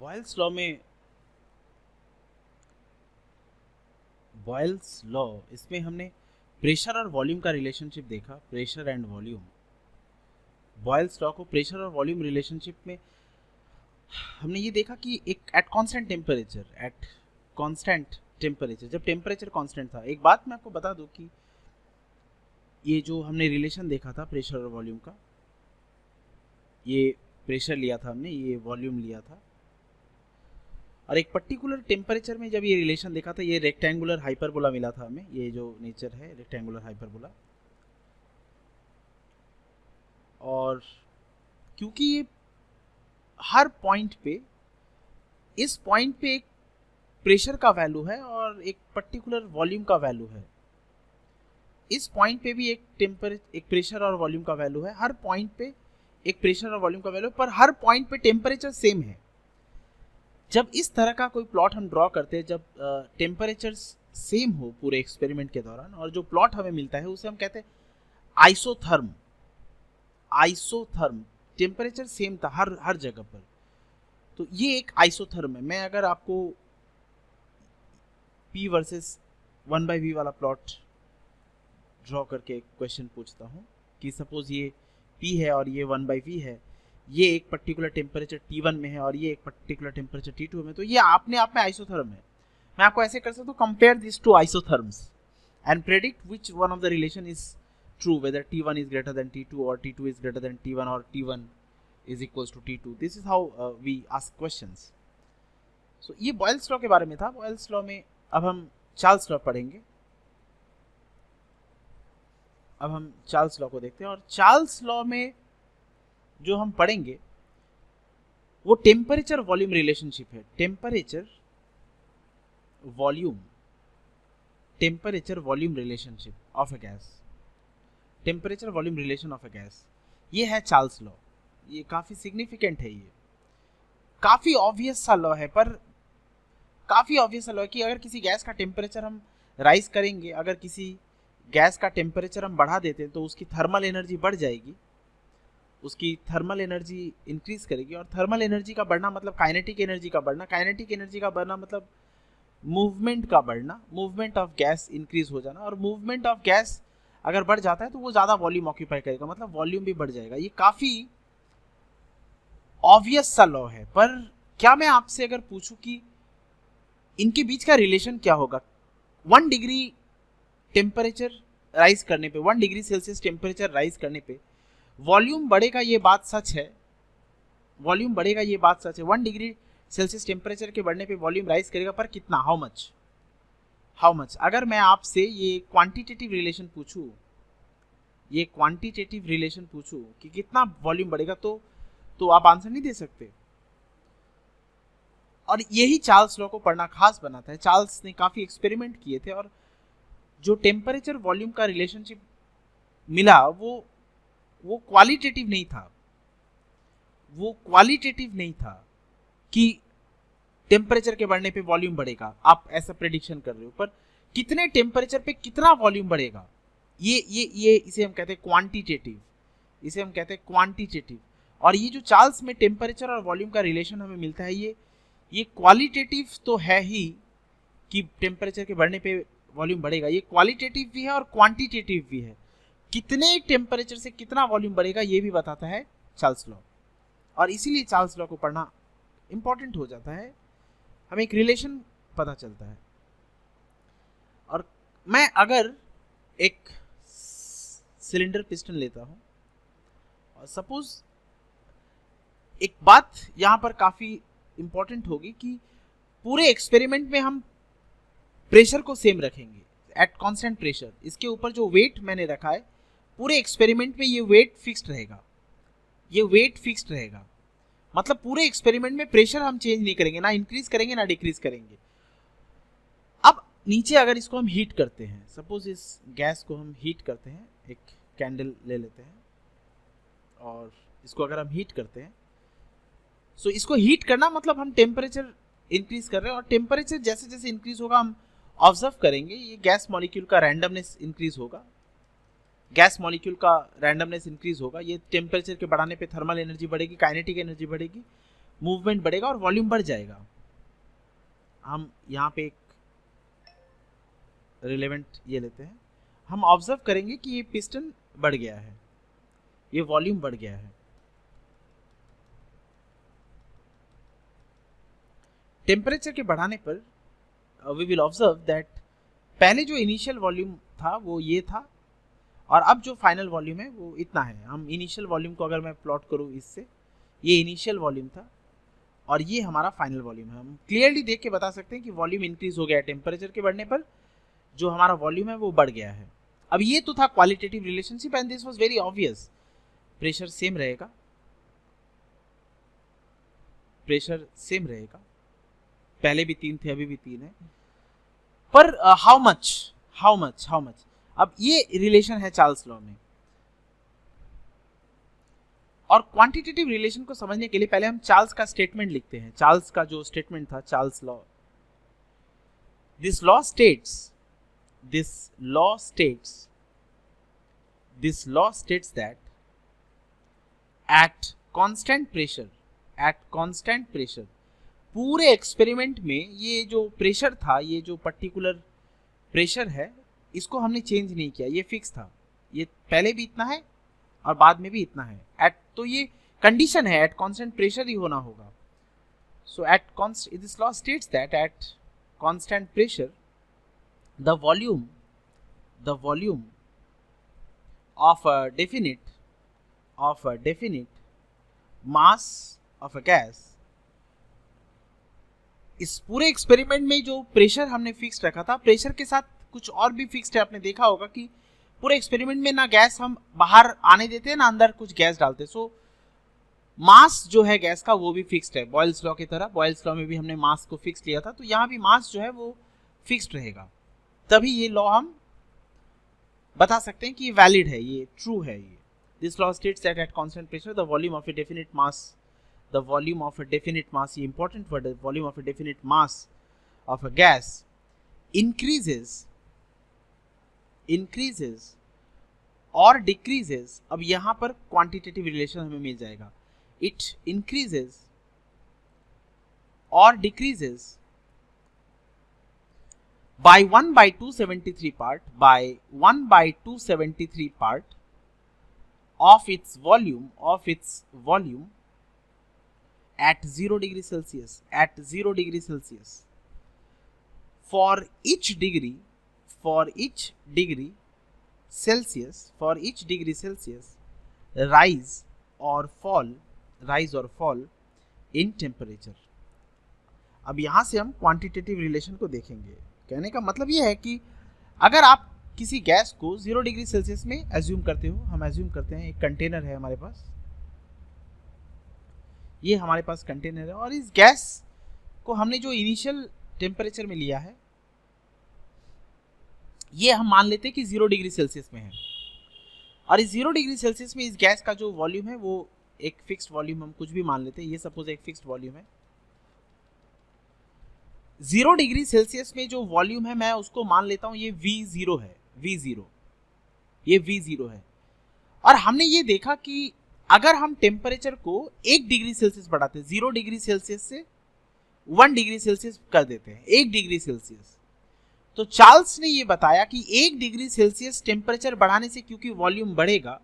Boyle's law में Boyle's law इसमें हमने प्रेशर और वॉल्यूम का रिलेशनशिप देखा। Pressure and volume, Boyle's law को प्रेशर और वॉल्यूम रिलेशनशिप में हमने ये देखा कि एक एट कांस्टेंट टेम्परेचर जब टेम्परेचर कांस्टेंट था। एक बात मैं आपको बता दूं कि ये जो हमने रिलेशन देखा था प्रेशर और वॉल्यूम का, ये प्रेशर लिया था हमने, ये वॉल्यूम लिया था, और एक पर्टिकुलर टेम्परेचर में जब ये रिलेशन देखा था, ये रेक्टेंगुलर हाइपरबोला मिला था हमें। ये जो नेचर है रेक्टेंगुलर हाइपरबोला, और क्योंकि ये हर पॉइंट पे, इस पॉइंट पे एक प्रेशर का वैल्यू है और एक पर्टिकुलर वॉल्यूम का वैल्यू है, इस पॉइंट पे भी एक प्रेशर और वॉल्यूम का वैल्यू है, हर पॉइंट पे एक प्रेशर और वॉल्यूम का वैल्यू, पर हर पॉइंट पे टेम्परेचर सेम है। जब इस तरह का कोई प्लॉट हम ड्रॉ करते हैं, जब टेम्परेचर सेम हो पूरे एक्सपेरिमेंट के दौरान, और जो प्लॉट हमें मिलता है उसे हम कहते हैं आइसोथर्म। टेम्परेचर सेम था हर जगह पर, तो ये एक आइसोथर्म है। मैं अगर आपको P वर्सेस 1/V वाला प्लॉट ड्रॉ करके एक क्वेश्चन पूछता हूँ कि सपोज ये P है और ये 1/V है, ये एक पर्टिकुलर टेम्परेचर T1 में है और ये एक पर्टिकुलर टेम्परेचर T2 में, तो ये अपने आप में आइसोथर्म है। मैं आपको ऐसे कर सकता हूँ, compare this to isotherms and predict which one of the relation is true, whether T1 is greater than T2 or T2 is greater than T1 or T1 is equals to T2. This is how we ask questions. So ये Boyle's law के बारे में था। Boyle's law में अब हम Charles law पढ़ेंगे। अब हम चार्ल्स लॉ को देखते हैं, और चार्ल्स लॉ में जो हम पढ़ेंगे वो टेम्परेचर वॉल्यूम रिलेशनशिप है। Temperature volume relationship of a gas, temperature volume relation of a gas, ये है चार्ल्स लॉ। ये काफी सिग्निफिकेंट है, ये काफी ऑब्वियस सा लॉ है, पर काफी ऑब्वियस सा लॉ है कि अगर किसी गैस का टेम्परेचर हम राइज करेंगे, अगर किसी गैस का टेम्परेचर हम बढ़ा देते हैं तो उसकी थर्मल एनर्जी बढ़ जाएगी, उसकी थर्मल एनर्जी इंक्रीज करेगी, और थर्मल एनर्जी का बढ़ना मतलब काइनेटिक एनर्जी का बढ़ना, काइनेटिक एनर्जी का बढ़ना मतलब मूवमेंट का बढ़ना, मूवमेंट ऑफ गैस इंक्रीज हो जाना, और मूवमेंट ऑफ गैस अगर बढ़ जाता है तो वो ज्यादा वॉल्यूम ऑक्यूपाई करेगा, मतलब वॉल्यूम भी बढ़ जाएगा। ये काफी ऑब्वियस सा लॉ है, पर क्या मैं आपसे अगर पूछूं कि इनके बीच का रिलेशन क्या होगा, 1 डिग्री टेम्परेचर राइज करने पे, 1 डिग्री सेल्सियस टेम्परेचर राइज करने पे वॉल्यूम बढ़ेगा, ये बात सच है। वॉल्यूम बढ़ेगा, ये बात सच है। 1 डिग्री सेल्सियस टेम्परेचर के बढ़ने पे वॉल्यूम राइज करेगा, पर कितना, हाउ मच। अगर मैं आपसे ये क्वांटिटेटिव रिलेशन पूछूं कि कितना वॉल्यूम बढ़ेगा, तो आप आंसर नहीं दे सकते। और यही चार्ल्स लॉ को पढ़ना खास बनाता है। चार्ल्स ने काफी एक्सपेरिमेंट किए थे, और जो टेम्परेचर वॉल्यूम का रिलेशनशिप मिला वो क्वालिटेटिव नहीं था कि टेम्परेचर के बढ़ने पे वॉल्यूम बढ़ेगा, आप ऐसा प्रेडिक्शन कर रहे हो, पर कितने टेम्परेचर पे कितना वॉल्यूम बढ़ेगा, ये इसे हम कहते हैं क्वांटिटेटिव। और ये जो चार्ल्स में टेम्परेचर और वॉल्यूम का रिलेशन हमें मिलता है, ये क्वालिटेटिव तो है ही कि टेम्परेचर के बढ़ने पे वॉल्यूम बढ़ेगा, ये क्वालिटेटिव भी है और क्वांटिटेटिव भी है। कितने टेम्परेचर से कितना वॉल्यूम बढ़ेगा ये भी बताता है चार्ल्स लॉ, और इसीलिए चार्ल्स लॉ को पढ़ना इंपॉर्टेंट हो जाता है, हमें एक रिलेशन पता चलता है। और मैं अगर एक सिलेंडर पिस्टन लेता हूं, और सपोज एक बात यहां पर काफी इंपॉर्टेंट होगी कि पूरे एक्सपेरिमेंट में हम प्रेशर को सेम रखेंगे एट कांस्टेंट प्रेशर। इसके ऊपर जो वेट मैंने रखा है, पूरे एक्सपेरिमेंट में ये वेट फिक्स्ड रहेगा, मतलब पूरे एक्सपेरिमेंट में प्रेशर हम चेंज नहीं करेंगे, ना इंक्रीज करेंगे ना डिक्रीज करेंगे। अब नीचे अगर इसको हम हीट करते हैं, सपोज इस गैस को हम हीट करते हैं, एक कैंडल ले लेते हैं और इसको अगर हम हीट करते हैं, सो इसको हीट करना मतलब हम टेम्परेचर इंक्रीज कर रहे हैं, और टेम्परेचर जैसे जैसे इंक्रीज होगा हम ऑब्जर्व करेंगे ये गैस मॉलिक्यूल का रैंडमनेस इंक्रीज होगा, ये टेम्परेचर के बढ़ाने पे थर्मल एनर्जी बढ़ेगी, काइनेटिक एनर्जी बढ़ेगी, मूवमेंट बढ़ेगा और वॉल्यूम बढ़ जाएगा। हम यहाँ पे एक रिलेवेंट ये लेते हैं, हम ऑब्जर्व करेंगे कि ये पिस्टन बढ़ गया है, ये वॉल्यूम बढ़ गया है। टेम्परेचर के बढ़ाने पर वी विल ऑब्जर्व दैट पहले जो इनिशियल वॉल्यूम था वो ये था, और अब जो फाइनल वॉल्यूम है वो इतना है। हम इनिशियल वॉल्यूम को अगर मैं प्लॉट करूँ इससे, ये इनिशियल वॉल्यूम था और ये हमारा फाइनल वॉल्यूम है। हम क्लियरली देख के बता सकते हैं कि वॉल्यूम इंक्रीज हो गया है टेम्परेचर के बढ़ने पर, जो हमारा वॉल्यूम है वो बढ़ गया है। अब ये तो था qualitative relationship and this was very obvious. Pressure same रहेगा, प्रेशर सेम रहेगा, पहले भी 3 थे अभी भी 3 है, पर हाउ मच। अब ये रिलेशन है चार्ल्स लॉ में। और क्वांटिटेटिव रिलेशन को समझने के लिए पहले हम चार्ल्स का स्टेटमेंट लिखते हैं। चार्ल्स का जो स्टेटमेंट था, Charles law, this law states that at constant pressure, पूरे एक्सपेरिमेंट में ये जो प्रेशर था, ये जो पर्टिकुलर प्रेशर है, इसको हमने चेंज नहीं किया, ये फिक्स था। ये पहले भी इतना है और बाद में भी इतना है। तो ये कंडीशन है, एट कांस्टेंट प्रेशर ही होना होगा। So this law states that at constant pressure the volume of a definite mass of a gas, इस पूरे एक्सपेरिमेंट में जो प्रेशर हमने फिक्स रखा था, प्रेशर के साथ कुछ और भी फिक्स्ड है। आपने देखा होगा कि पूरे एक्सपेरिमेंट में ना गैस हम बाहर आने देते हैं ना अंदर कुछ गैस डालते। सो मास जो है गैस का वो भी फिक्स्ड है, बॉयल्स लॉ की तरह। बॉयल्स लॉ में भी हमने मास को फिक्स लिया था, तो यहाँ भी मास जो है वो फिक्स्ड रहेगा। तभी ये लॉ हम बता सकते हैं कि ये वैलिड है, ये ट्रू है। ये this law states that at constant pressure the volume of a definite mass, ये इंपॉर्टेंट वर्ड है, volume of a definite mass of a gas increases और डिक्रीजेस। अब यहां पर क्वांटिटेटिव रिलेशन हमें मिल जाएगा। इट इंक्रीजेस और decreases by 1/273 part of its volume at 0 degree Celsius. For each degree Celsius, rise or fall in temperature. अब यहां से हम क्वांटिटेटिव रिलेशन को देखेंगे। कहने का मतलब ये है कि अगर आप किसी गैस को 0 डिग्री सेल्सियस में एज्यूम करते हो, हम एज्यूम करते हैं एक कंटेनर है हमारे पास, ये हमारे पास कंटेनर है, और इस गैस को हमने जो इनिशियल टेम्परेचर में लिया है, ये हम मान लेते हैं कि 0 डिग्री सेल्सियस में है। और इस 0 डिग्री सेल्सियस में इस गैस का जो वॉल्यूम है वो एक फिक्स्ड वॉल्यूम, हम कुछ भी मान लेते हैं, ये सपोज एक फिक्स्ड वॉल्यूम है। 0 डिग्री सेल्सियस में जो वॉल्यूम है मैं उसको मान लेता हूं ये V0 है, ये V0 है। और हमने ये देखा कि अगर हम टेम्परेचर को 1 डिग्री सेल्सियस बढ़ाते हैं, 0 डिग्री सेल्सियस से 1 डिग्री सेल्सियस कर देते हैं, 1 डिग्री सेल्सियस, तो चार्ल्स ने ये बताया कि 1 डिग्री सेल्सियस टेम्परेचर बढ़ाने से क्योंकि वॉल्यूम बढ़ेगा,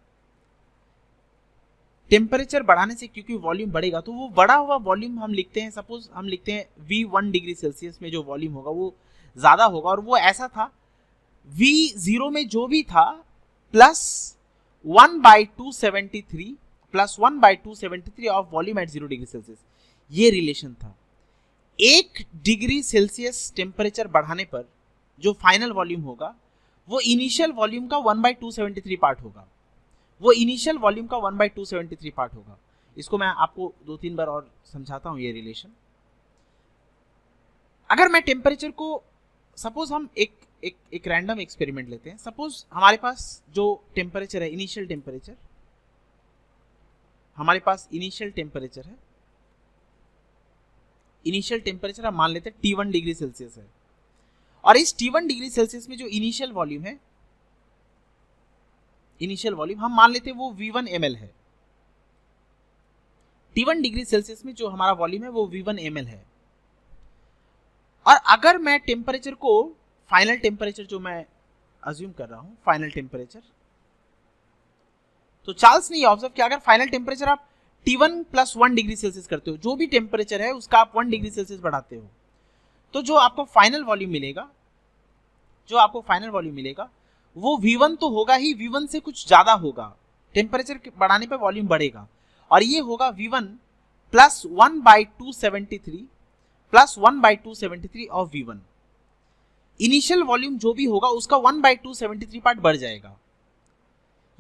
टेम्परेचर बढ़ाने से क्योंकि वॉल्यूम बढ़ेगा, तो वो बढ़ा हुआ वॉल्यूम हम लिखते हैं, सपोज हम लिखते हैं V1 डिग्री सेल्सियस में जो वॉल्यूम होगा वो ज्यादा होगा, और वो ऐसा था V0 में जो भी था plus 1/273 of volume at 0 degree Celsius, ये रिलेशन था। 1 डिग्री सेल्सियस टेम्परेचर बढ़ाने पर जो फाइनल वॉल्यूम होगा वो इनिशियल वॉल्यूम का 1/273 पार्ट होगा, वो इनिशियल वॉल्यूम का 1/273 पार्ट होगा। इसको मैं आपको 2-3 बार और समझाता हूं ये रिलेशन। अगर मैं टेम्परेचर को, सपोज हम एक रैंडम एक्सपेरिमेंट लेते हैं, सपोज हमारे पास जो टेम्परेचर है, इनिशियल टेम्परेचर, हमारे पास इनिशियल टेम्परेचर है, इनिशियल टेम्परेचर हम मान लेते हैं T1 डिग्री सेल्सियस है, और इस T1 डिग्री सेल्सियस में जो इनिशियल वॉल्यूम है, इनिशियल वॉल्यूम हम मान लेते हैं वो V1 ml है। T1 डिग्री सेल्सियस में जो हमारा वॉल्यूम है वो V1 ml है। और अगर मैं टेम्परेचर को, फाइनल टेम्परेचर जो मैं अज्यूम कर रहा हूं, फाइनल टेम्परेचर, तो चार्ल्स ने ऑब्जर्व किया अगर फाइनल टेम्परेचर आप T1 + 1 डिग्री सेल्सियस करते हो, जो भी टेम्परेचर है उसका आप 1 डिग्री सेल्सियस बढ़ाते हो, तो जो आपको फाइनल वॉल्यूम मिलेगा, वो V1 तो होगा ही, V1 से कुछ ज्यादा होगा, टेम्परेचर बढ़ाने पे वॉल्यूम बढ़ेगा, और ये होगा V1 + 1/273 + 1/273 of V1। Initial volume जो भी होगा उसका 1/273 पार्ट बढ़ जाएगा।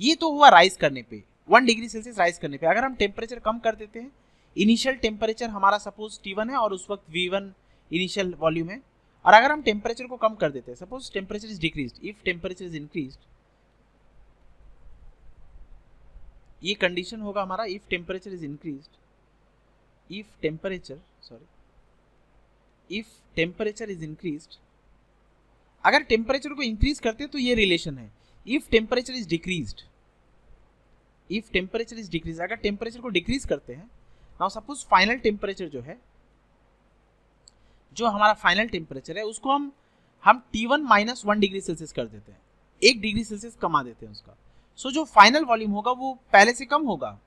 ये तो हुआ राइज करने पे, 1 डिग्री सेल्सियस राइज करने पे। अगर हम टेम्परेचर कम कर देते हैं, इनिशियल टेम्परेचर हमारा सपोज T1 है और उस वक्त V1 इनिशियल वॉल्यूम है, और अगर हम टेम्परेचर को कम कर देते हैं, suppose temperature is decreased, if temperature is increased, ये कंडीशन होगा हमारा, if temperature is increased, if temperature is increased, अगर टेम्परेचर को इंक्रीज करते हैं तो ये रिलेशन है। इफ टेम्परेचर इज डिक्रीज्ड, अगर टेम्परेचर को डिक्रीज करते हैं, नाउ सपोज फाइनल टेम्परेचर जो है, जो हमारा फाइनल टेम्परेचर है उसको हम T1 - 1 डिग्री सेल्सियस कर देते हैं, 1 डिग्री सेल्सियस कमा देते हैं उसका। सो जो फाइनल वॉल्यूम होगा वो पहले से कम होगा,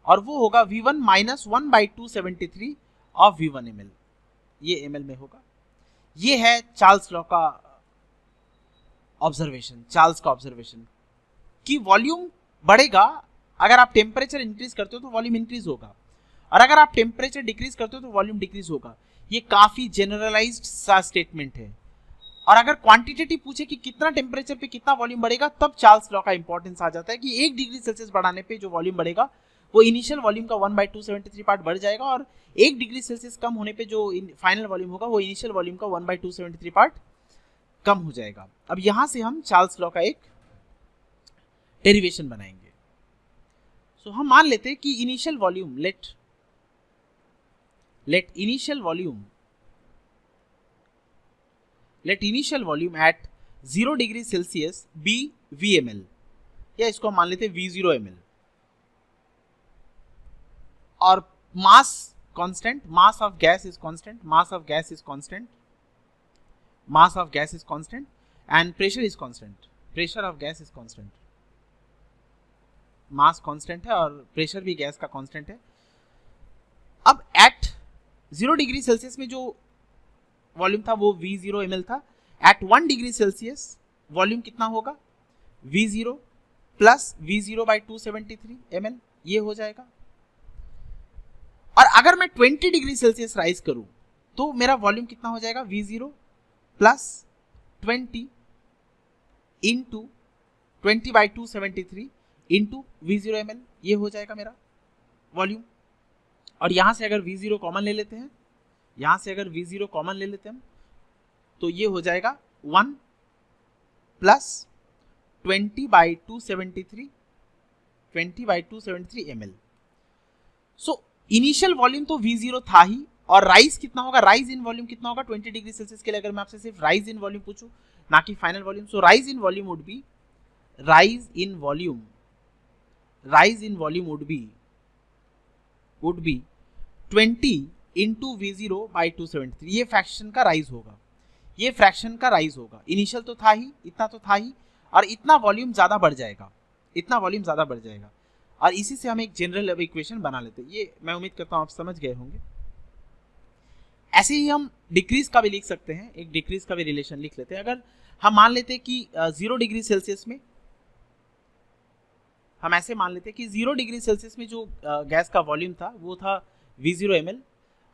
और वो होगा V1 - 1/273 ऑफ V1 ml, ये ml में होगा। ये है चार्ल्स लॉ का ऑब्जर्वेशन, कि वॉल्यूम बढ़ेगा अगर आप टेम्परेचर इंक्रीज करते हो तो वॉल्यूम इंक्रीज होगा, और अगर आप टेम्परेचर डिक्रीज करते हो तो वॉल्यूम डिक्रीज होगा। ये काफी जनरलाइज्ड सा स्टेटमेंट है, और अगर क्वांटिटेटिव पूछे कि कितना टेम्परेचर पे कितना वॉल्यूम बढ़ेगा, तब चार्ल्स लॉ का इंपॉर्टेंस आ जाता है कि 1 डिग्री सेल्सियस बढ़ाने पे जो वॉल्यूम बढ़ेगा वो इनिशियल वॉल्यूम का 1/273 पार्ट बढ़ जाएगा, और 1 डिग्री सेल्सियस कम होने पे जो फाइनल वॉल्यूम होगा वो इनिशियल वॉल्यूम का 1/273 पार्ट कम हो जाएगा। अब यहां से हम चार्ल्स लॉ का एक डेरिवेशन बनाएंगे। सो हम मान लेते हैं कि initial volume, let initial volume at 0 degree Celsius be VmL, या इसको हम मान लेते हैं V0 ml, और mass constant, mass of gas is constant, and pressure is constant, pressure of gas is constant. Mass constant है और प्रेशर भी गैस का कांस्टेंट है। अब एट 0 डिग्री सेल्सियस में जो वॉल्यूम था वो V0 ml था। एट 1 डिग्री सेल्सियस वॉल्यूम कितना होगा, V0 + V0/273 ml, ये हो जाएगा। और अगर मैं 20 डिग्री सेल्सियस राइज करूं तो मेरा वॉल्यूम कितना हो जाएगा, V0 + 20 × 20/273 × V0 ml, ये हो जाएगा मेरा वॉल्यूम। और यहां से अगर V0 कॉमन ले लेते हैं, तो ये हो जाएगा 1 + 20/273 ml। सो इनिशियल वॉल्यूम तो V0 था ही, और राइज कितना होगा, राइज इन वॉल्यूम कितना होगा 20 डिग्री सेल्सियस के लिए, अगर मैं आपसे सिर्फ राइज इन वॉल्यूम पूछूं ना कि final volume, so rise in volume would be 20 × V0/273, ये फ्रैक्शन का राइज होगा, इनिशियल तो था ही, इतना तो था ही, और इतना वॉल्यूम ज्यादा बढ़ जाएगा, और इसी से हम एक जनरल इक्वेशन बना लेते हैं। ये मैं उम्मीद करता हूं आप समझ गए होंगे। ऐसे ही हम डिक्रीज का भी लिख सकते हैं, एक डिक्रीज का भी रिलेशन लिख लेते हैं। अगर हम मान लेते हैं कि 0 डिग्री सेल्सियस में, हम ऐसे मान लेते हैं कि 0 डिग्री सेल्सियस में जो गैस का वॉल्यूम था वो था V0 ml,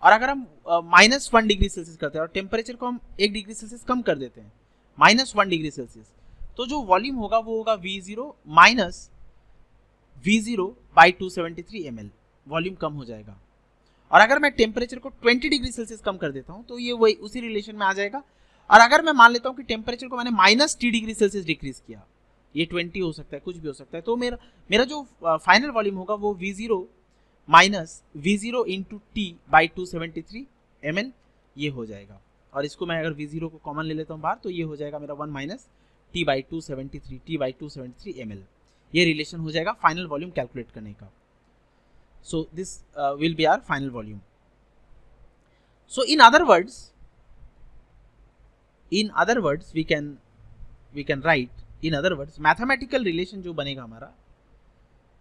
और अगर हम -1 डिग्री सेल्सियस करते हैं और टेम्परेचर को हम 1 डिग्री सेल्सियस कम कर देते हैं, -1 डिग्री सेल्सियस, तो जो वॉल्यूम होगा वो होगा V0 - V0/273 ml, वॉल्यूम कम हो जाएगा। और अगर मैं टेम्परेचर को 20 डिग्री सेल्सियस कम कर देता हूं तो ये वही उसी रिलेशन में आ जाएगा। और अगर मैं मान लेता हूं कि टेम्परेचर को मैंने -T डिग्री सेल्सियस डिक्रीज किया, ये 20 हो सकता है, कुछ भी हो सकता है, तो मेरा जो फाइनल वॉल्यूम होगा वो V0 - V0 × T/273 ml, ये हो जाएगा। और इसको मैं अगर V0 को कॉमन ले लेता हूँ बाहर, तो ये हो जाएगा मेरा 1 - T/273 ml, ये रिलेशन हो जाएगा फाइनल वॉल्यूम कैलकुलेट करने का। So this will be our final volume. So in other words, we can write, in other words, mathematical relation जो बनेगा हमारा,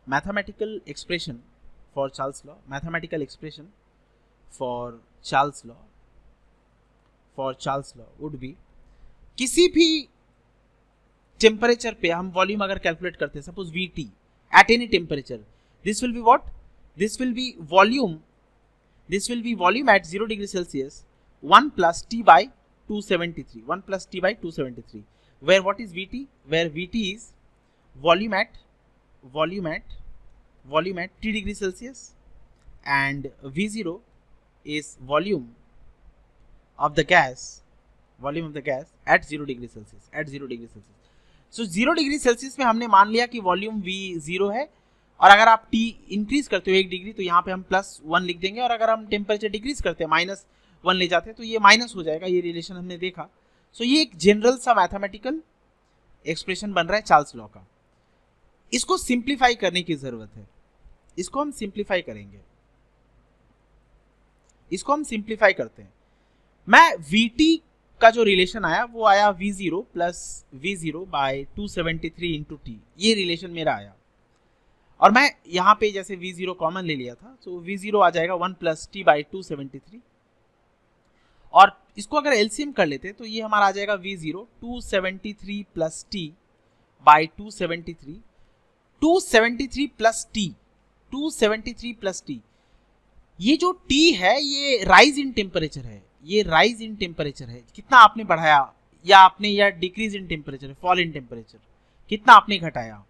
mathematical expression for Charles law, mathematical expression for Charles law would be, किसी भी temperature पे हम volume अगर calculate करते हैं, suppose Vt at any temperature, this will be what? This will be volume at 0 degree Celsius 1 plus T by 273, where what is Vt? Where Vt is volume at T degree Celsius, and V0 is volume of the gas at 0 degree Celsius. So 0 degree Celsius में हमने मान लिया कि volume V0 है, और अगर आप T increase करते हो 1 डिग्री तो यहाँ पे हम +1 लिख देंगे, और अगर हम टेम्परेचर डिक्रीज करते हैं -1 ले जाते हैं तो ये माइनस हो जाएगा। ये रिलेशन हमने देखा। सो ये एक जनरल सा मैथमेटिकल एक्सप्रेशन बन रहा है चार्ल्स लॉ का। इसको सिंप्लीफाई करने की जरूरत है। इसको हम सिंप्लीफाई करेंगे। इसको हम सिंप्लीफाई करते हैं। मैं Vt का जो रिलेशन आया वो आया V0 plus V0 by 273 into T, ये रिलेशन मेरा आया। और मैं यहाँ पे जैसे V0 कॉमन ले लिया था, तो V0 आ जाएगा 1 प्लस T बाई 273, और इसको अगर एलसीएम कर लेते तो ये हमारा आ जाएगा V0 273 plus T by 273 plus T। ये जो T है ये राइज इन टेम्परेचर है, कितना आपने बढ़ाया या decrease in temperature, fall in temperature, कितना आपने घटाया।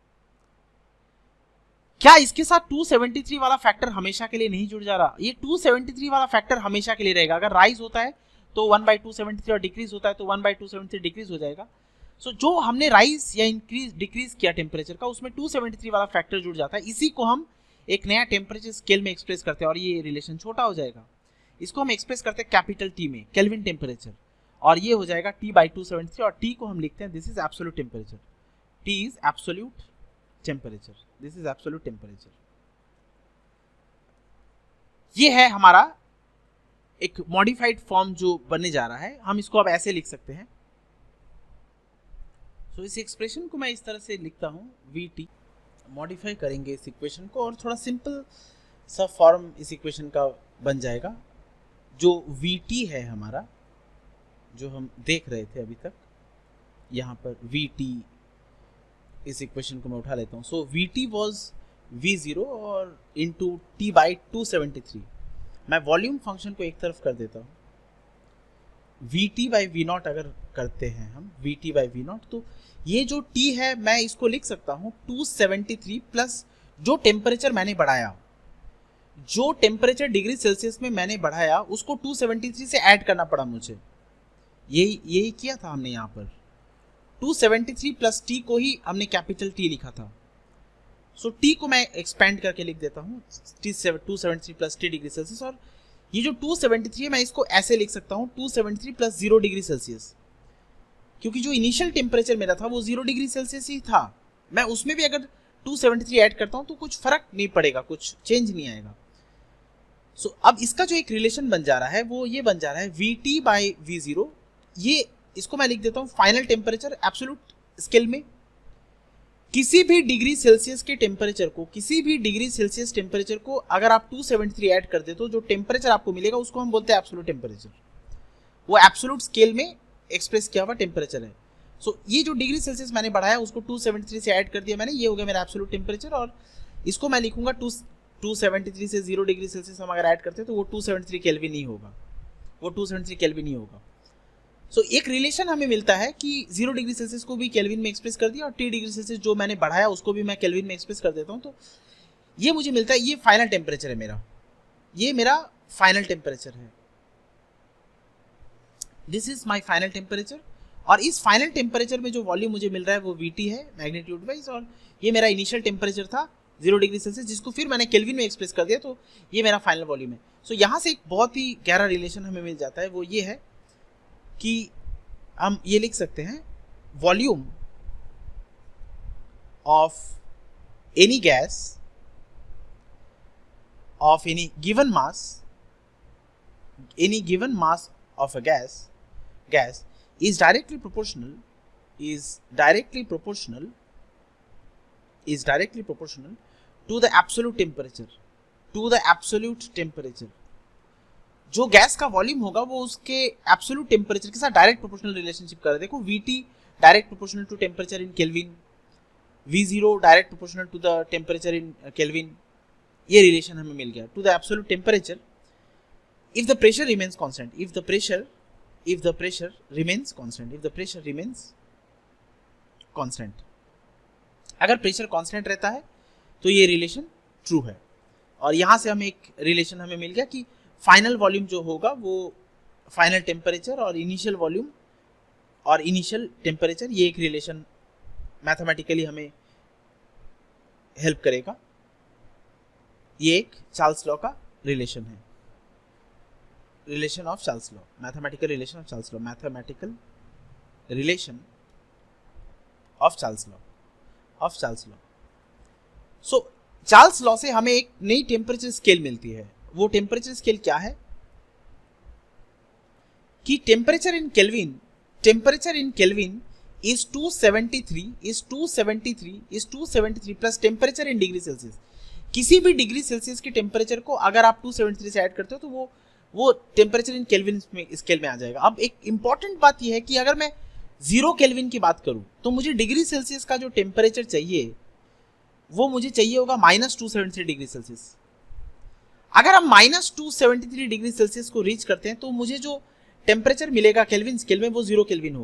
क्या इसके साथ 273 वाला फैक्टर हमेशा के लिए नहीं जुड़ जा रहा? ये 273 वाला फैक्टर हमेशा के लिए रहेगा। अगर राइज होता है तो 1/273 और डिक्रीज होता है तो 1/273 डिक्रीज हो जाएगा। सो जो हमने राइज या डिक्रीज किया टेम्परेचर का, उसमें 273 वाला फैक्टर जुड़ जाता है। इसी को हम एक नया टेम्परेचर स्केल में एक्सप्रेस करते हैं और ये रिलेशन छोटा हो जाएगा। इसको हम एक्सप्रेस करते हैं कैपिटल T में, केल्विन टेम्परेचर, और ये हो जाएगा T/273, और T को हम लिखते हैं this is absolute temperature. T is absolute temperature, this is absolute temperature. ये है हमारा एक मॉडिफाइड फॉर्म जो बनने जा रहा है। हम इसको अब ऐसे लिख सकते हैं। सो इस एक्सप्रेशन को मैं इस तरह से लिखता हूं, Vt, मॉडिफाई करेंगे इस इक्वेशन को और थोड़ा सिंपल सा फॉर्म इस इक्वेशन का बन जाएगा। जो Vt है हमारा, जो हम देख रहे थे अभी तक, यहाँ पर Vt, इस इक्वेशन को मैं उठा लेता हूँ। सो Vt वॉज V0 और इंटू T/273। मैं वॉल्यूम फंक्शन को एक तरफ कर देता हूँ। Vt/V0 अगर करते हैं हम, Vt/V0, तो ये जो T है मैं इसको लिख सकता हूँ 273 प्लस जो टेम्परेचर मैंने बढ़ाया, जो टेम्परेचर डिग्री सेल्सियस में मैंने बढ़ाया उसको 273 से ऐड करना पड़ा मुझे। यही किया था हमने यहाँ पर। 273 प्लस T को ही हमने कैपिटल T लिखा था। सो T को मैं एक्सपेंड करके लिख देता हूँ 273 प्लस T डिग्री सेल्सियस, और ये जो 273 है मैं इसको ऐसे लिख सकता हूँ 273 प्लस 0 डिग्री सेल्सियस, क्योंकि जो इनिशियल टेम्परेचर मेरा था वो 0 डिग्री सेल्सियस ही था। मैं उसमें भी अगर 273 ऐड करता हूँ तो कुछ फर्क नहीं पड़ेगा, कुछ चेंज नहीं आएगा। सो अब इसका जो एक रिलेशन बन जा रहा है वो ये बन जा रहा है Vt/V0। ये इसको मैं लिख देता हूँ फाइनल टेम्परेचर एब्सोल्यूट स्केल में। किसी भी डिग्री सेल्सियस के टेम्परेचर को, को अगर आप 273 ऐड कर देते हो, जो टेम्परेचर आपको मिलेगा उसको हम बोलते हैं एब्सोल्यूट टेम्परेचर। वो एब्सोल्यूट स्केल में एक्सप्रेस किया हुआ टेम्परेचर है। सो ये जो डिग्री सेल्सियस मैंने बढ़ाया उसको 273 से ऐड कर दिया मैंने, ये हो गया मेरा एब्सोल्यूट टेम्परेचर। और इसको मैं लिखूंगा 273 से 0 डिग्री सेल्सियस हम अगर ऐड करते हैं तो वो 273 केल्विन ही होगा, सो एक रिलेशन हमें मिलता है कि 0 डिग्री सेल्सियस को भी केल्विन में एक्सप्रेस कर दिया और T डिग्री सेल्सियस जो मैंने बढ़ाया उसको भी मैं केल्विन में एक्सप्रेस कर देता हूँ, तो ये मुझे मिलता है। ये फाइनल टेम्परेचर है मेरा, ये मेरा फाइनल टेम्परेचर है। This is my final temperature. और इस फाइनल टेम्परेचर में जो वॉल्यूम मुझे मिल रहा है वो Vt है मैग्नीट्यूड वाइज, और ये मेरा इनिशियल टेम्परेचर था 0 डिग्री सेल्सियस, जिसको फिर मैंने केल्विन में एक्सप्रेस कर दिया, तो ये मेरा फाइनल वॉल्यूम है। सो यहाँ से एक बहुत ही गहरा रिलेशन हमें मिल जाता है, वो ये है कि हम ये लिख सकते हैं volume of any gas of any given mass of a gas is directly proportional to the absolute temperature जो गैस का वॉल्यूम होगा वो उसके एब्सोल्यूट टेम्परेचर के साथ डायरेक्ट प्रोपोर्शनल रिलेशनशिप कर रहा है। देखो VT direct proportional to temperature in Kelvin, V0 direct proportional to the temperature in Kelvin, ये रिलेशन हमें मिल गया to the absolute temperature if the pressure remains constant, if the pressure remains constant, अगर pressure constant रहता है तो ये relation true है। और यहां से हमें एक रिलेशन हमें मिल गया कि फाइनल वॉल्यूम जो होगा वो फाइनल टेम्परेचर और इनिशियल वॉल्यूम और इनिशियल टेम्परेचर, ये एक रिलेशन मैथमेटिकली हमें हेल्प करेगा। ये एक चार्ल्स लॉ का रिलेशन है, relation of Charles law, mathematical relation of Charles law, mathematical relation of Charles law. So Charles law से हमें एक नई टेम्परेचर स्केल मिलती है। वो टेम्परेचर स्केल क्या है कि temperature in kelvin is 273 plus temperature in degree Celsius. किसी भी डिग्री सेल्सियस की टेम्परेचर को अगर आप 273 से ऐड करते हो तो वो टेम्परेचर इन केल्विन में स्केल में आ जाएगा। अब एक इंपॉर्टेंट बात यह है कि अगर मैं 0 केल्विन की बात करूं तो मुझे डिग्री सेल्सियस का जो टेम्परेचर चाहिए वो मुझे चाहिए होगा -273 डिग्री सेल्सियस। अगर हम -273 डिग्री सेल्सियस को रीच करते हैं तो मुझे जो टेम्परेचर मिलेगा केल्विन स्केल में वो 0 केल्विन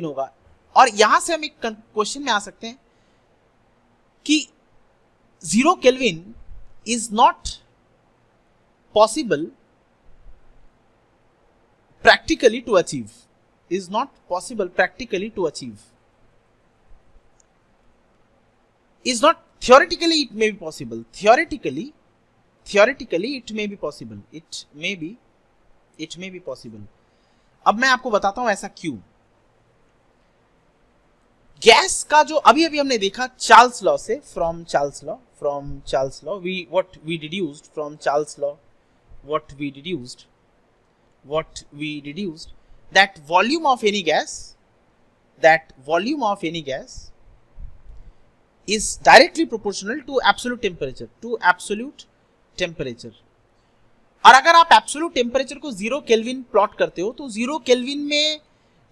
होगा। और यहां से हम एक क्वेश्चन में आ सकते हैं कि 0 kelvin is not possible practically to achieve, is not theoretically it may be possible, theoretically it may be possible। अब मैं आपको बताता हूं ऐसा क्यों। गैस का जो अभी हमने देखा चार्ल्स लॉ से, from Charles law what we deduced that volume of any gas is directly proportional to absolute temperature। और अगर आप एब्सोल्यूट टेम्परेचर को 0 केल्विन प्लॉट करते हो तो 0 केल्विन में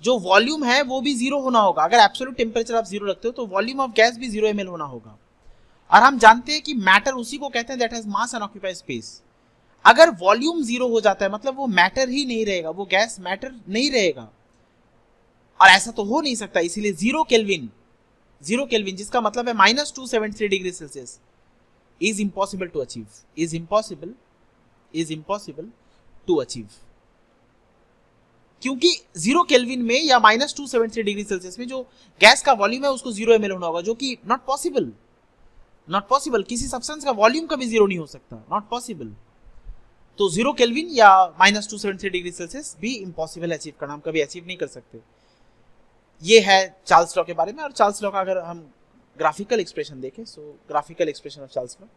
जो वॉल्यूम है वो भी 0 होना होगा। अगर एब्सोल्यूट टेम्परेचर आप 0 रखते हो तो वॉल्यूम ऑफ गैस भी 0 ml होना होगा। और हम जानते हैं कि मैटर उसी को कहते हैं that has mass and occupies space. अगर वॉल्यूम 0 हो जाता है मतलब वो मैटर ही नहीं रहेगा, वो गैस मैटर नहीं रहेगा, और ऐसा तो हो नहीं सकता। इसीलिए 0 केल्विन जिसका मतलब है -273 degree Celsius is impossible to achieve, क्योंकि 0 केल्विन में या -273 डिग्री सेल्सियस में जो गैस का वॉल्यूम है उसको 0 ml होना होगा, जो कि नॉट पॉसिबल। किसी सब्सटेंस का वॉल्यूम कभी 0 नहीं हो सकता, नॉट पॉसिबल। तो 0 केल्विन या -273 डिग्री सेल्सियस भी इम्पॉसिबल अचीव करना, हम कभी अचीव नहीं कर सकते। ये है चार्ल्स लॉ के बारे में। और चार्ल्स लॉ का अगर हम ग्राफिकल एक्सप्रेशन देखें, so graphical expression of Charles law,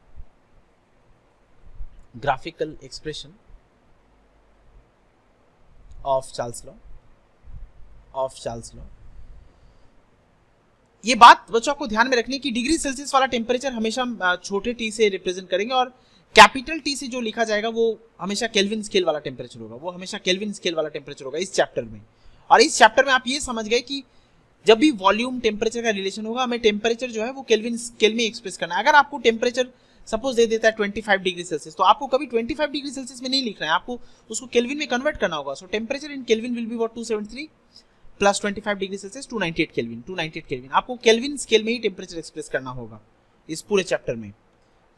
graphical expression of Charles law. ये बात बच्चों को ध्यान में रखनी कि डिग्री सेल्सियस वाला टेम्परेचर हमेशा छोटे टी से रिप्रेजेंट करेंगे और कैपिटल टी से जो लिखा जाएगा वो हमेशा केल्विन स्केल वाला टेम्परेचर होगा, इस चैप्टर में। और इस चैप्टर में आप ये समझ गए कि जब भी वॉल्यूम टेम्परेचर का रिलेशन होगा हमें टेम्परेचर जो है वो केल्विन स्केल में एक्सप्रेस करना है। अगर आपको टेम्परेचर सपोज दे देता है 25 डिग्री सेल्सियस, तो आपको कभी 25 डिग्री सेल्सियस में नहीं लिखना है, आपको उसको केल्विन में कन्वर्ट करना होगा। सो temperature in kelvin will be what 273 plus 25 degree Celsius 298 kelvin. आपको केल्विन स्केल में ही टेम्परेचर एक्सप्रेस करना होगा इस पूरे चैप्टर में।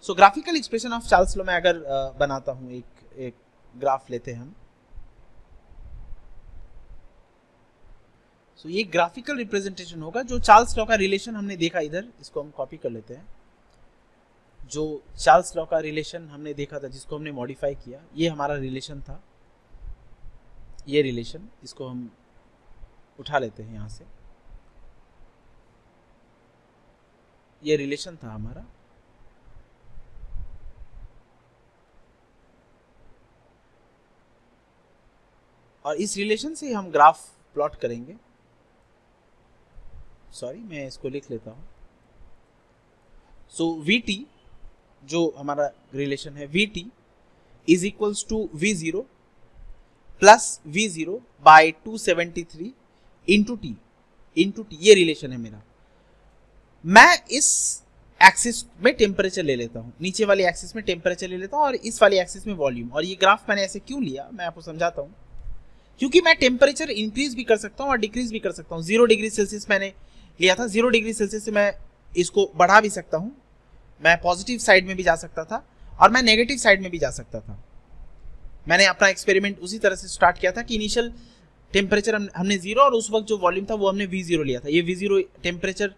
So graphical expression of Charles law में अगर बनाता हूं, एक ग्राफ लेते हैं हम। सो ये ग्राफिकल रिप्रेजेंटेशन होगा। जो चार्ल्स लॉ का रिलेशन हमने देखा इधर, इसको हम कॉपी कर लेते हैं। जो चार्ल्स लॉ का रिलेशन हमने देखा था, जिसको हमने मॉडिफाई किया, ये हमारा रिलेशन था। ये रिलेशन, इसको हम उठा लेते हैं यहां से। ये रिलेशन था हमारा। और इस रिलेशन से हम ग्राफ प्लॉट करेंगे। सॉरी, मैं इसको लिख लेता हूं। सो VT जो हमारा रिलेशन है, VT is equals to V0 plus V0 by 273 into T, ये रिलेशन है मेरा। मैं इस एक्सिस में टेम्परेचर ले लेता हूं, नीचे वाली एक्सिस में टेम्परेचर ले लेता हूं और इस वाली एक्सिस में वॉल्यूम। और ये ग्राफ मैंने ऐसे क्यों लिया, मैं आपको समझाता हूं। क्योंकि मैं टेम्परेचर इंक्रीज भी कर सकता हूं और डिक्रीज भी कर सकता हूं। 0 डिग्री सेल्सियस मैंने लिया था, 0 डिग्री सेल्सियस से मैं इसको बढ़ा भी सकता हूं, मैं पॉजिटिव साइड में भी जा सकता था और मैं नेगेटिव साइड में भी जा सकता था। मैंने अपना एक्सपेरिमेंट उसी तरह से स्टार्ट किया था कि इनिशियल टेम्परेचर हमने 0 और उस वक्त जो वॉल्यूम था वो हमने V0 लिया था। ये V0 टेम्परेचर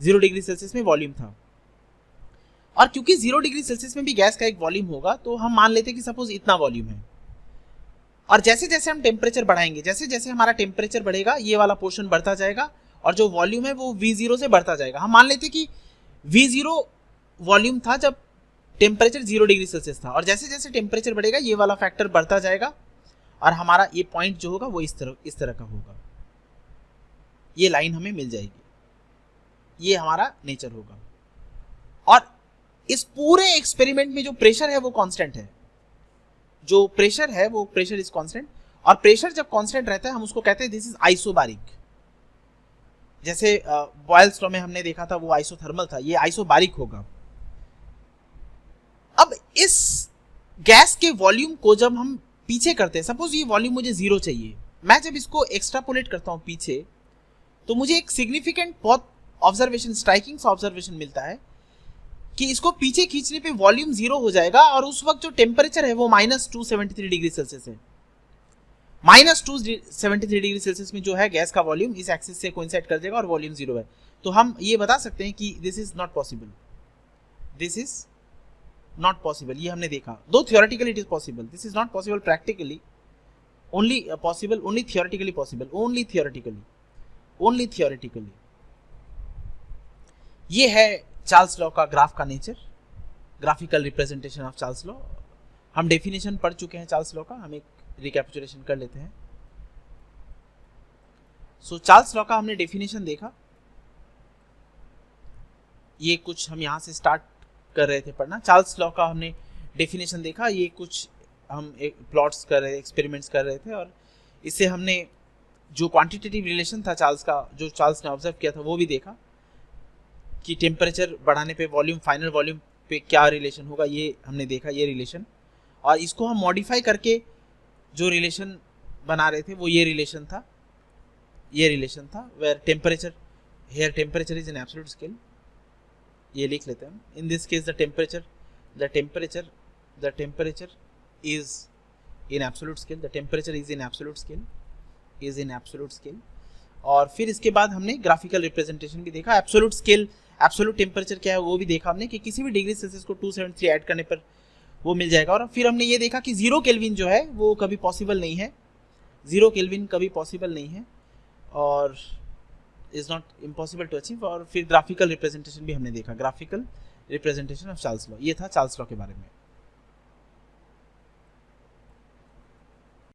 0 डिग्री सेल्सियस में वॉल्यूम था। और क्योंकि 0 डिग्री सेल्सियस में भी गैस का एक वॉल्यूम होगा, तो हम मान लेते हैं कि सपोज इतना वॉल्यूम है। और जैसे जैसे हम टेम्परेचर बढ़ाएंगे, जैसे जैसे हमारा टेम्परेचर बढ़ेगा, ये वाला पोर्शन बढ़ता जाएगा और जो वॉल्यूम है वो V0 से बढ़ता जाएगा। हम मान लेते हैं कि V0 वॉल्यूम था जब टेम्परेचर 0 डिग्री सेल्सियस था, और जैसे जैसे टेम्परेचर बढ़ेगा ये वाला फैक्टर बढ़ता जाएगा और हमारा ये पॉइंट जो होगा वो इस तरह का होगा। ये लाइन हमें मिल जाएगी, ये हमारा नेचर होगा। और इस पूरे एक्सपेरिमेंट में जो प्रेशर है वो कांस्टेंट है, जो प्रेशर है वो प्रेशर इज कांस्टेंट। और प्रेशर जब कांस्टेंट रहता है हम उसको कहते हैं दिस इज आइसोबारिक। जैसे बॉयल्स लॉ में हमने देखा था वो आइसोथर्मल था, ये आइसोबारिक होगा। अब इस गैस के वॉल्यूम को जब हम पीछे करते हैं, सपोज ये वॉल्यूम मुझे 0 चाहिए, मैं जब इसको एक्सट्रापोलेट करता हूं पीछे, तो मुझे एक सिग्निफिकेंट बहुत ऑब्जर्वेशन, स्ट्राइकिंग सा ऑब्जर्वेशन मिलता है कि इसको पीछे खींचने पे वॉल्यूम 0 हो जाएगा और उस वक्त जो टेम्परेचर है वो -273 डिग्री सेल्सियस है। -273 डिग्री सेल्सियस में जो है गैस का वॉल्यूम इस एक्सिस से कोइंसाइड कर जाएगा और वॉल्यूम 0 है। तो हम ये बता सकते हैं कि this is not possible, this is not possible. ये हमने देखा, दो theoretically it is possible, this is not possible practically, only possible, only theoretically possible, only theoretically, only theoretically. ये है चार्ल्स लॉ का ग्राफ का nature, graphical representation of Charles law. हम definition पढ़ चुके हैं चार्ल्स लॉ का, हम एक रिकैपिचुलेशन कर लेते हैं। सो चार्ल्स लॉ का हमने डेफिनेशन देखा, ये कुछ हम यहां से स्टार्ट कर रहे थे पढ़ना। चार्ल्स लॉ का हमने डेफिनेशन देखा, ये कुछ हम एक प्लॉट्स कर रहे थे, एक्सपेरिमेंट्स कर रहे थे, और इससे हमने जो क्वांटिटेटिव रिलेशन था चार्ल्स का, जो चार्ल्स ने ऑब्जर्व किया था, वो भी देखा कि टेम्परेचर बढ़ाने पे वॉल्यूम, फाइनल वॉल्यूम पे क्या रिलेशन होगा, ये हमने देखा, ये रिलेशन। और इसको हम मॉडिफाई करके जो रिलेशन बना रहे थे वो ये रिलेशन था, ये रिलेशन था where temperature, here temperature is an absolute scale, ये लिख लेते हैं हम। In this case the temperature is in absolute scale, the temperature is in absolute scale, is in absolute scale. और फिर इसके बाद हमने ग्राफिकल रिप्रेजेंटेशन भी देखा, एब्सोल्यूट स्केल, एब्सोल्यूट टेम्परेचर क्या है वो भी देखा हमने, कि किसी भी डिग्री सेल्सियस को 273 ऐड करने पर वो मिल जाएगा। और फिर हमने ये देखा कि 0 केल्विन जो है वो कभी पॉसिबल नहीं है, 0 केल्विन कभी पॉसिबल नहीं है और is not impossible to achieve. और फिर ग्राफिकल रिप्रेजेंटेशन भी हमने देखा, graphical representation of Charles law. ये था चार्ल्स लॉ के बारे में।